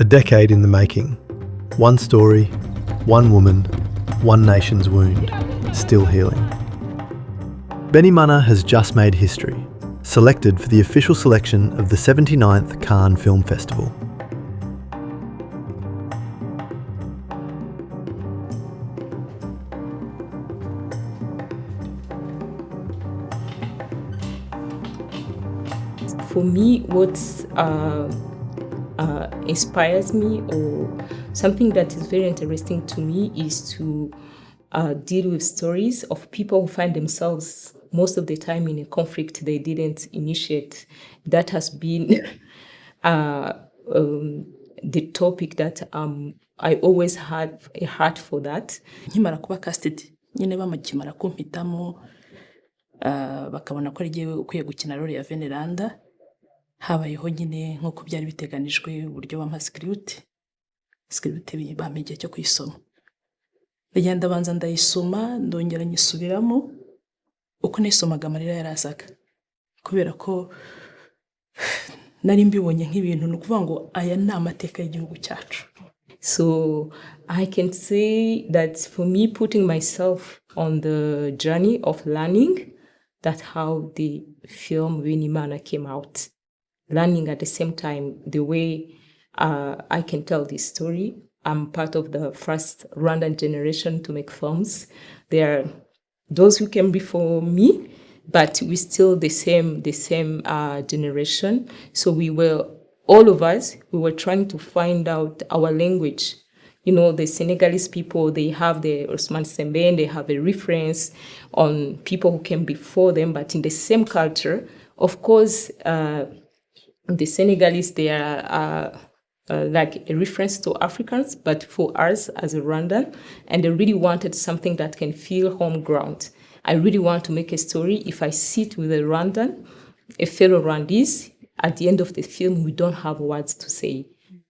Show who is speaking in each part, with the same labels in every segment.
Speaker 1: A decade in the making. One story, one woman, one nation's wound, still healing. Benimana has just made history, selected for the official selection of the 79th Cannes Film Festival.
Speaker 2: For me, what inspires me, or something that is very interesting to me, is to deal with stories of people who find themselves most of the time in a conflict they didn't initiate. That has been the topic that I always had a heart for that.
Speaker 3: nkimara kuba casted nyine bamakimara kumpitamo bakabona ko rigiye ukwiye gukina role ya Veneranda, habayeho nyine nk'uko byari biteganijwe uburyo bampa script bampa igihe cyo kuyisoma. Ndagenda banza ndayisoma, ndongera nyisubiramo, uko nayisomaga amarira yarazaga kubera ko nari mbibonye nk'ibintu ni ukuvuga ngo aya ni amateka y'igihugu cyacu.
Speaker 2: So I can say that for me, putting myself on the journey of learning, that's how the film Benimana came out. Learning at the same time, the way I can tell this story. I'm part of the first Rwandan generation to make films. There are those who came before me, but we're still the same generation. So all of us, we were trying to find out our language. You know, the Senegalese people, they have the Osman Sembène, they have a reference on people who came before them, but in the same culture. Of course, the Senegalese, they are like a reference to Africans, but for us as a Rwandan, and I really wanted something that can feel home ground. I really want to make a story. If I sit with a Rwandan, a fellow Rwandese, at the end of the film, we don't have words to say.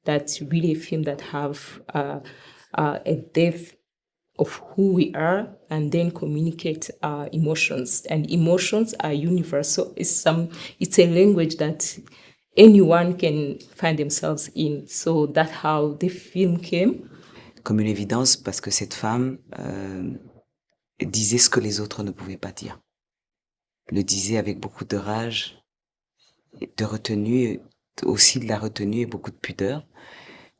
Speaker 2: That's really a film that have a depth of who we are, and then communicate emotions. And emotions are universal. It's a language that anyone can find themselves in. So that's how the film came.
Speaker 4: Comme une évidence, parce que cette femme disait ce que les autres ne pouvaient pas dire. Le disait avec beaucoup de rage, de retenue, aussi de la retenue et beaucoup de pudeur,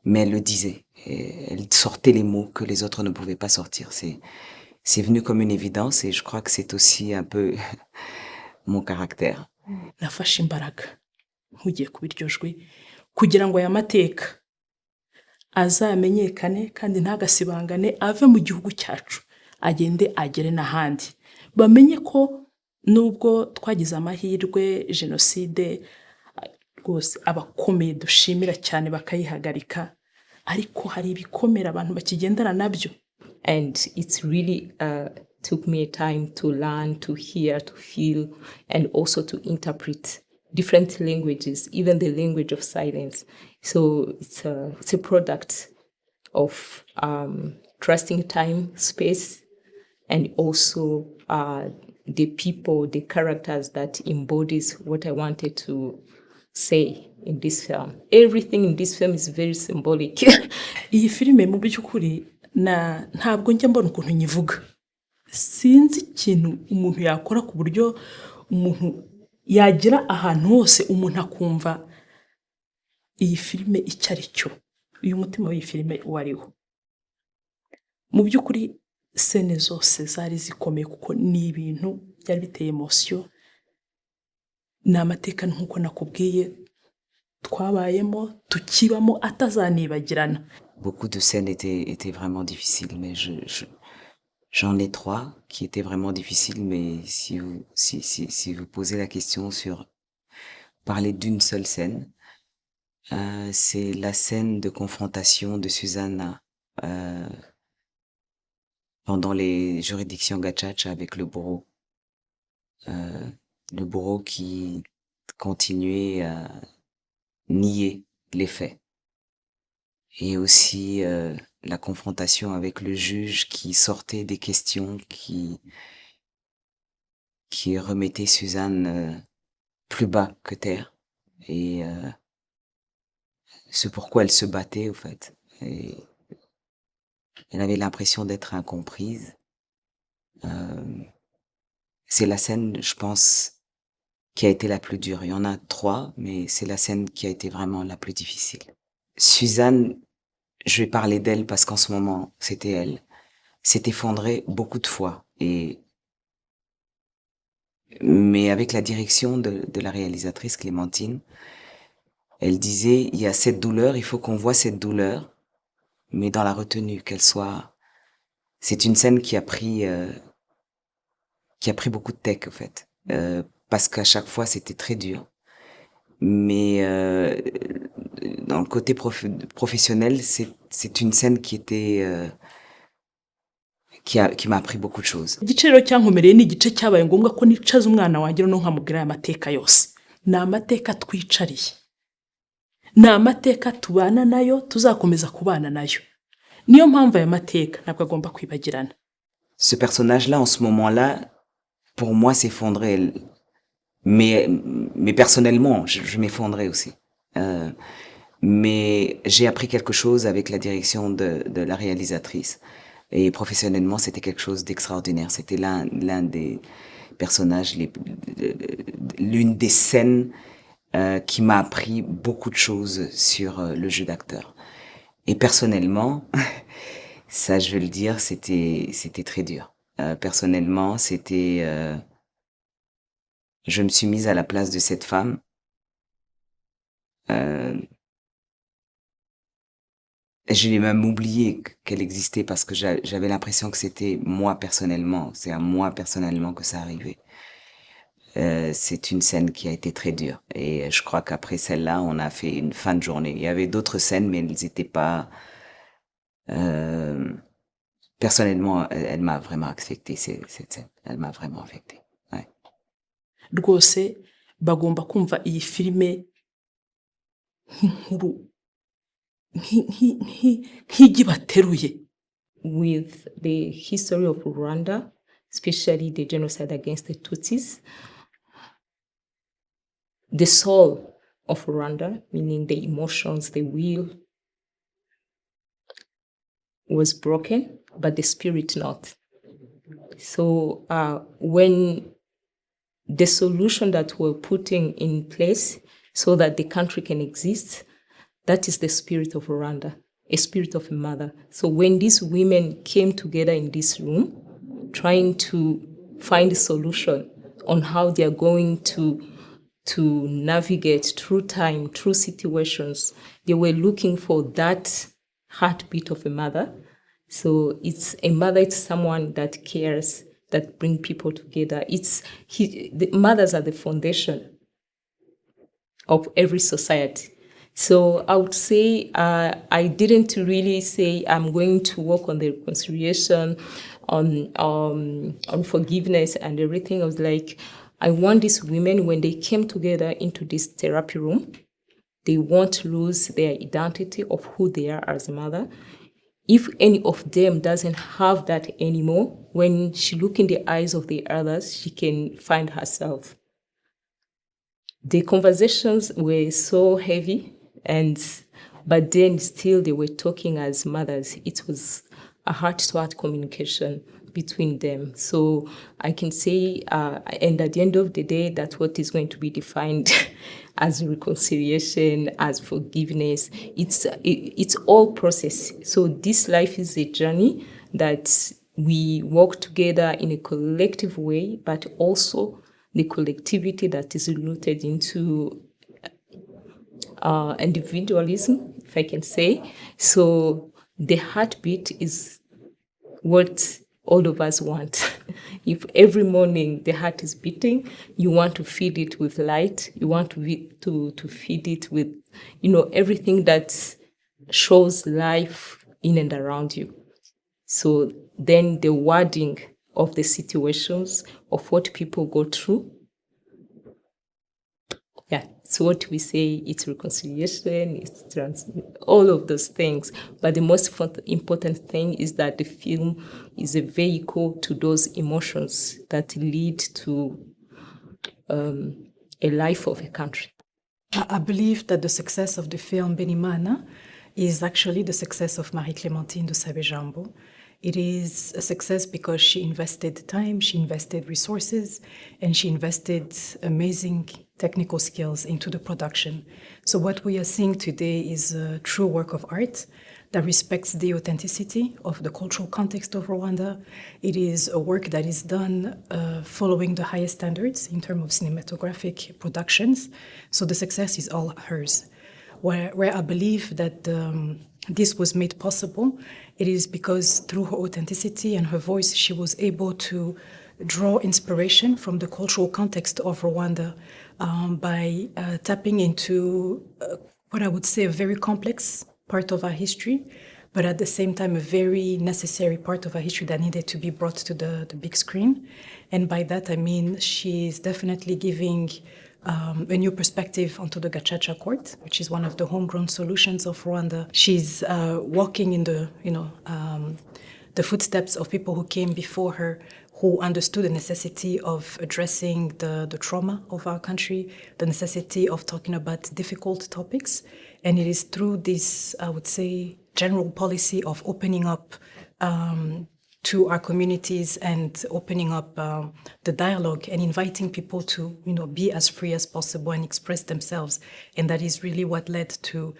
Speaker 4: mais elle le disait. Et elle sortait les mots que les autres ne pouvaient pas sortir. C'est venu comme une évidence, et je crois que c'est aussi un peu mon caractère.
Speaker 3: Nafashe imbaraga nkugiye kubiryojwe kugira ngo aya mateka azamenyekane kandi ntagasibangane, ave mu gihugu cyacu agende agere n'ahandi, bamenye ko nubwo twagize amahirwe jenoside rwose abakomeye dushimira cyane bakayihagarika, ariko hari ibikomera abantu bakigendana nabyo.
Speaker 2: And it's really took me a time to learn, to hear, to feel, and also to interpret different languages, even the language of silence. So it's a product of trusting time, space, and also the people, the characters that embodies what I wanted to say in this film. Everything in this film is very symbolic.
Speaker 3: Iyi filime mu by'ukuri ntabwo njya mbona ukuntu nyivuga. Sinzi ikintu umuntu yakora ku buryo umuntu yagira ahantu hose umuntu akumva iyi filime icyo ari cyo, uyu mutima w'iyi filime wariho. Mu by'ukuri sene zose zari zikomeye kuko ni ibintu byari biteye emotion, ni amateka nk'uko nakubwiye twabayemo tukibamo atazanibagirana.
Speaker 4: Beaucoup de scènes étaient vraiment difficiles, mais j'en ai 3 qui étaient vraiment difficiles, mais si vous posez la question sur parler d'une seule scène, c'est la scène de confrontation de Susanna pendant les juridictions gacaca avec le bourreau. Le bourreau qui continuait à nier les faits. Et aussi la confrontation avec le juge qui sortait des questions, qui remettait Suzanne plus bas que terre. Et ce pourquoi elle se battait, au fait. Et elle avait l'impression d'être incomprise. C'est la scène, je pense, qui a été la plus dure. Il y en a 3, mais c'est la scène qui a été vraiment la plus difficile. Suzanne, je vais parler d'elle parce qu'en ce moment, c'était elle, s'est effondrée beaucoup de fois. Mais avec la direction de la réalisatrice Clémentine, elle disait, il y a cette douleur, il faut qu'on voit cette douleur, mais dans la retenue, qu'elle soit... C'est une scène qui a pris beaucoup de tech, en fait. Parce qu'à chaque fois, c'était très dur. Mais dans le côté professionnel, c'est une scène qui était... qui m'a appris beaucoup de choses.
Speaker 3: igice rero cyankomereye ni igice cyabaye ngombwa ko nicaza umwana wanjye no nkamubwira aya mateka yose. Ni amateka twicariye. Ni amateka tubana nayo, tuzakomeza kubana nayo. Niyo mpamvu aya mateka ntabwo agomba kwibagirana.
Speaker 4: Ce personnage-là, en ce moment-là, pour moi, s'effondrait. Mais personnellement, je m'effondrais aussi. Mais j'ai appris quelque chose avec la direction de la réalisatrice. Et professionnellement, c'était quelque chose d'extraordinaire. C'était l'un des personnages, l'une des scènes qui m'a appris beaucoup de choses sur le jeu d'acteur. Et personnellement, ça je veux le dire, c'était très dur. Personnellement, je me suis mise à la place de cette femme. J'ai même oublié qu'elle existait parce que j'avais l'impression que c'était moi personnellement. C'est à moi personnellement que ça arrivait. C'est une scène qui a été très dure. Et je crois qu'après celle-là, on a fait une fin de journée. Il y avait d'autres scènes, mais elles n'étaient pas... personnellement, elle m'a vraiment affecté, cette scène. Elle m'a vraiment affecté. Ouais.
Speaker 3: Rwose bagomba kumva iyi filime nk'inkuru nk'igibateruye.
Speaker 2: With the history of Rwanda, especially the genocide against the Tutsis, the soul of Rwanda, meaning the emotions, the will, was broken, but the spirit not. So when the solution that we're putting in place so that the country can exist, that is the spirit of Rwanda, a spirit of a mother. So when these women came together in this room, trying to find a solution on how they are going to navigate through time, through situations, they were looking for that heartbeat of a mother. So it's a mother, it's someone that cares, that bring people together. The mothers are the foundation of every society. So I would say I didn't really say I'm going to work on the reconciliation, on forgiveness and everything. I was like, I want these women, when they came together into this therapy room, they won't lose their identity of who they are as a mother. If any of them doesn't have that anymore, when she look in the eyes of the others, she can find herself. The conversations were so heavy, but then still they were talking as mothers. It was a heart-to-heart communication between them. So I can say, and at the end of the day, that's what is going to be defined as reconciliation, as forgiveness. It's all process. So this life is a journey that we work together in a collective way, but also the collectivity that is rooted into individualism, if I can say. So the heartbeat is what all of us want. If every morning the heart is beating, you want to feed it with light. You want to feed it with, everything that shows life in and around you. So then the wording of the situations of what people go through. Yeah, it's what we say, it's reconciliation, it's all of those things. But the most important thing is that the film is a vehicle to those emotions that lead to a life of a country.
Speaker 5: I believe that the success of the film Benimana is actually the success of Marie Clémentine Dusabejambo. It is a success because she invested time, she invested resources, and she invested amazing technical skills into the production. So what we are seeing today is a true work of art that respects the authenticity of the cultural context of Rwanda. It is a work that is done following the highest standards in terms of cinematographic productions. So the success is all hers. Where I believe that this was made possible, it is because through her authenticity and her voice, she was able to draw inspiration from the cultural context of Rwanda by tapping into what I would say a very complex part of our history, but at the same time a very necessary part of our history that needed to be brought to the big screen. And by that I mean she's definitely giving a new perspective onto the Gacaca court, which is one of the homegrown solutions of Rwanda. She's walking in the footsteps of people who came before her, who understood the necessity of addressing the trauma of our country, the necessity of talking about difficult topics. And it is through this, I would say, general policy of opening up to our communities and opening up the dialogue and inviting people to, be as free as possible and express themselves. And that is really what led to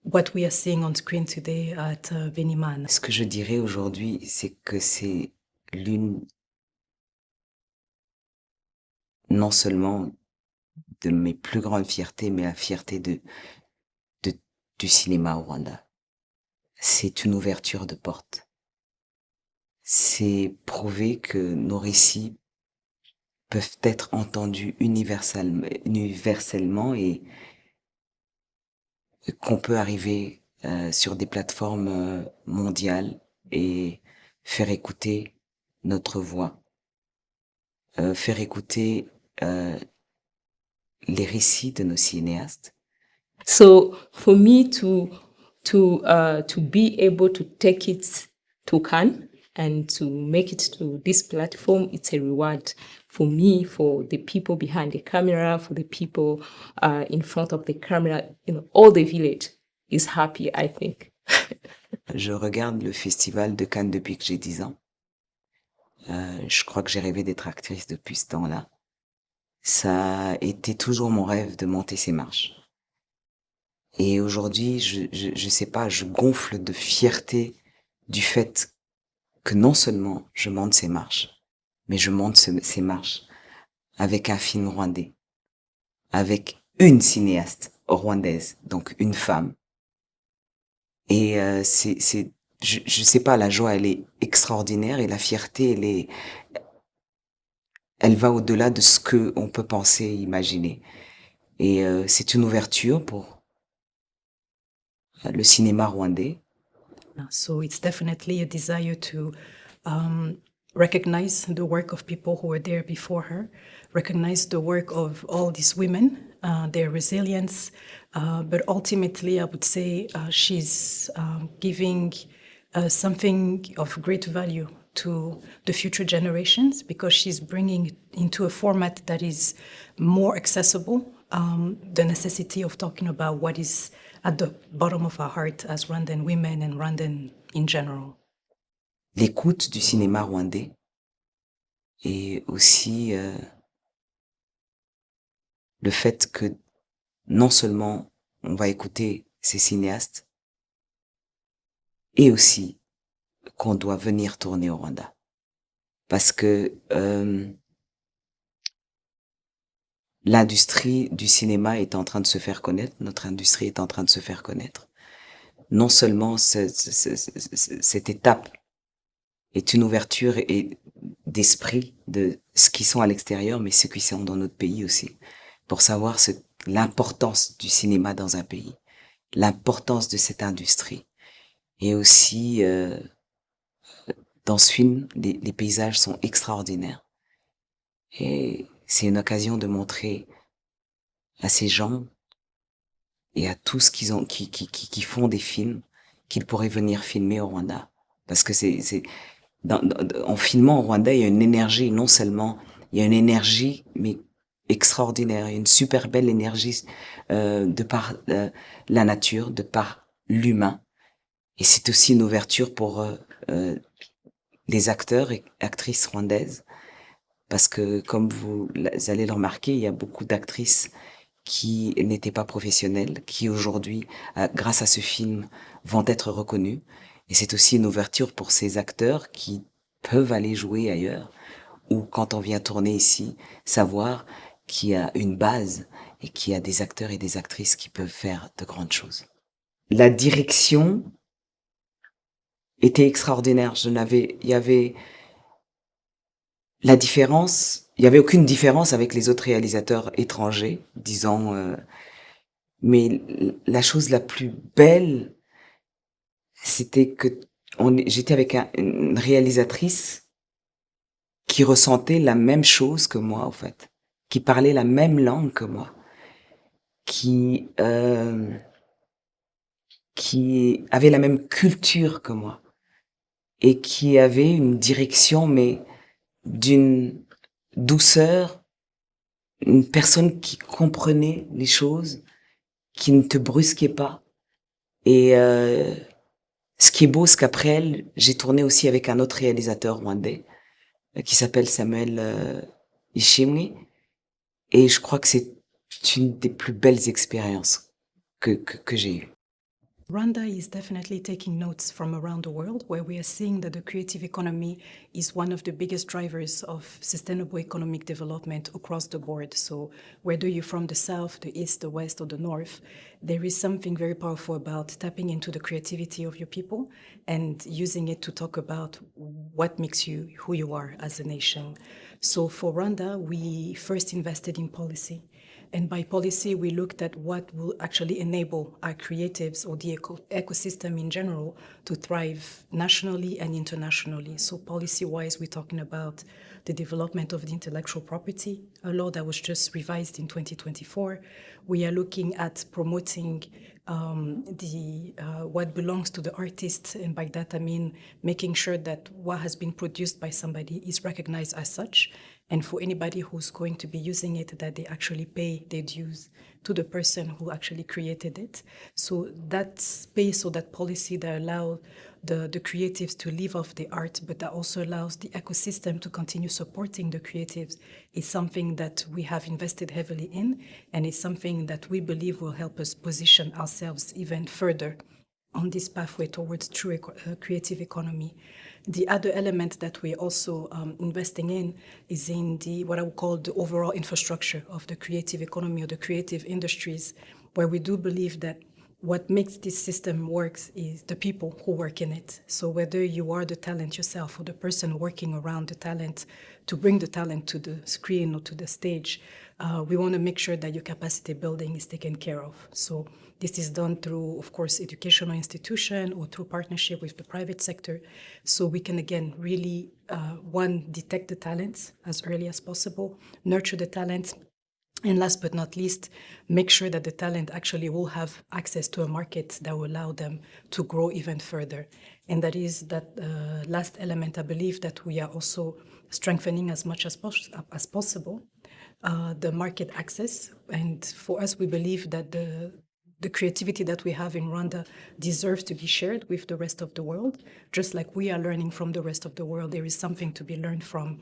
Speaker 5: what we are seeing on screen today at Benimana.
Speaker 4: Ce que je dirais aujourd'hui, c'est que c'est l'une, non seulement de mes plus grandes fiertés, mais la fierté du cinéma au Rwanda. C'est une ouverture de porte. C'est prouver que nos récits peuvent être entendus universellement et qu'on peut arriver sur des plateformes mondiales et faire écouter notre voix, faire écouter les récits de nos cinéastes.
Speaker 2: So for me to be able to take it to Cannes and to make it to this platform, it's a reward for me, for the people behind the camera, for the people in front of the camera. All the village is happy, I think.
Speaker 4: Je regarde le festival de Cannes depuis que j'ai 10 ans. Je crois que j'ai rêvé d'être actrice depuis ce temps-là. Ça a été toujours mon rêve de monter ces marches. Et aujourd'hui, je sais pas, je gonfle de fierté du fait que non seulement je monte ces marches, mais je monte ces marches avec un film rwandais, avec une cinéaste rwandaise, donc une femme. Et je sais pas, la joie, elle est extraordinaire et la fierté, elle va au-delà de ce que on peut penser, imaginer. Et c'est une ouverture pour le cinéma rwandais.
Speaker 5: So it's definitely a desire to recognize the work of people who were there before her, recognize the work of all these women, their resilience, but ultimately I would say she's giving something of great value to the future generations because she's bringing into a format that is more accessible the necessity of talking about what is at the bottom of our heart as Rwandan women and Rwandan in general.
Speaker 4: L'écoute du cinéma rwandais et aussi le fait que non seulement on va écouter ces cinéastes, et aussi qu'on doit venir tourner au Rwanda. Parce que l'industrie du cinéma est en train de se faire connaître, notre industrie est en train de se faire connaître. Non seulement cette étape est une ouverture d'esprit de ce qui sont à l'extérieur, mais ce qui sont dans notre pays aussi, pour savoir l'importance du cinéma dans un pays, l'importance de cette industrie. Et aussi, dans ce film, les paysages sont extraordinaires. Et c'est une occasion de montrer à ces gens et à tous qui font des films qu'ils pourraient venir filmer au Rwanda. Parce que en filmant au Rwanda, il y a une énergie, non seulement, il y a une énergie, mais extraordinaire, une super belle énergie de par la nature, de par l'humain. Et c'est aussi une ouverture pour les acteurs et actrices rwandaises, parce que comme vous allez le remarquer, il y a beaucoup d'actrices qui n'étaient pas professionnelles, qui aujourd'hui, grâce à ce film, vont être reconnues. Et c'est aussi une ouverture pour ces acteurs qui peuvent aller jouer ailleurs, ou quand on vient tourner ici, savoir qu'il y a une base et qu'il y a des acteurs et des actrices qui peuvent faire de grandes choses. La direction était extraordinaire. Il y avait la différence, il y avait aucune différence avec les autres réalisateurs étrangers, disons, mais la chose la plus belle, c'était que j'étais avec une réalisatrice qui ressentait la même chose que moi, en fait, qui parlait la même langue que moi, qui avait la même culture que moi et qui avait une direction, mais d'une douceur, une personne qui comprenait les choses, qui ne te brusquait pas. Et ce qui est beau, c'est qu'après elle, j'ai tourné aussi avec un autre réalisateur rwandais qui s'appelle Samuel Ishimwe. Et je crois que c'est une des plus belles expériences que j'ai eues.
Speaker 5: Rwanda is definitely taking notes from around the world, where we are seeing that the creative economy is one of the biggest drivers of sustainable economic development across the board. So whether you're from the south, the east, the west, or the north, there is something very powerful about tapping into the creativity of your people and using it to talk about what makes you who you are as a nation. So for Rwanda, we first invested in policy. And by policy, we looked at what will actually enable our creatives or the ecosystem in general to thrive nationally and internationally. So policy-wise, we're talking about the development of the intellectual property, a law that was just revised in 2024. We are looking at promoting what belongs to the artist, and by that I mean making sure that what has been produced by somebody is recognized as such, and for anybody who's going to be using it, that they actually pay their dues to the person who actually created it. So that space or that policy that allow the creatives to live off the art, but that also allows the ecosystem to continue supporting the creatives, is something that we have invested heavily in, and it's something that we believe will help us position ourselves even further on this pathway towards true creative economy. The other element that we're also investing in is in what I would call the overall infrastructure of the creative economy or the creative industries, where we do believe that what makes this system works is the people who work in it. So whether you are the talent yourself or the person working around the talent to bring the talent to the screen or to the stage, we want to make sure that your capacity building is taken care of. So this is done through, of course, educational institution or through partnership with the private sector. So we can, again, really, one, detect the talents as early as possible, nurture the talents, and last but not least, make sure that the talent actually will have access to a market that will allow them to grow even further. And that is that last element, I believe, that we are also strengthening as much as possible, the market access. And for us, we believe that the creativity that we have in Rwanda deserves to be shared with the rest of the world. Just like we are learning from the rest of the world, there is something to be learned from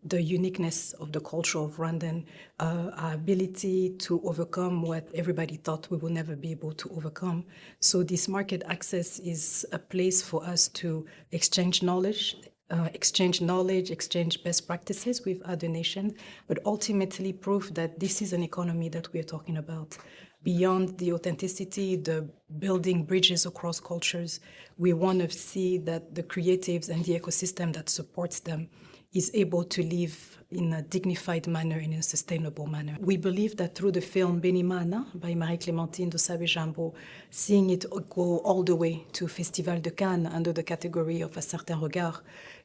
Speaker 5: the uniqueness of the culture of Rwandan, our ability to overcome what everybody thought we will never be able to overcome. So this market access is a place for us to exchange knowledge, exchange best practices with other nations, but ultimately prove that this is an economy that we are talking about. Beyond the authenticity, the building bridges across cultures, we want to see that the creatives and the ecosystem that supports them is able to live in a dignified manner, in a sustainable manner. We believe that through the film Benimana by Marie Clémentine Dusabejambo, seeing it go all the way to Festival de Cannes under the category of A Certain Regard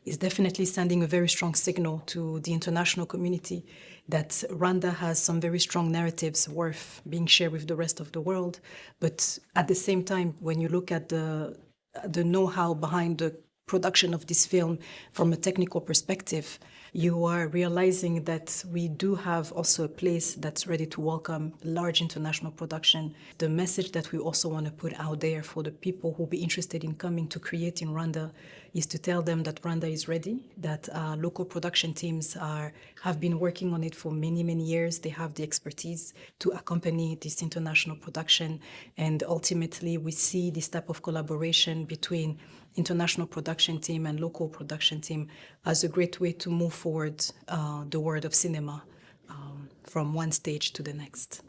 Speaker 5: is definitely sending a very strong signal to the international community that Rwanda has some very strong narratives worth being shared with the rest of the world. But at the same time, when you look at the know-how behind the production of this film from a technical perspective, you are realizing that we do have also a place that's ready to welcome large international production. The message that we also want to put out there for the people who will be interested in coming to create in Rwanda is to tell them that Rwanda is ready, that local production teams have been working on it for many, many years. They have the expertise to accompany this international production. And ultimately, we see this type of collaboration between international production team and local production team as a great way to move forward the world of cinema from one stage to the next.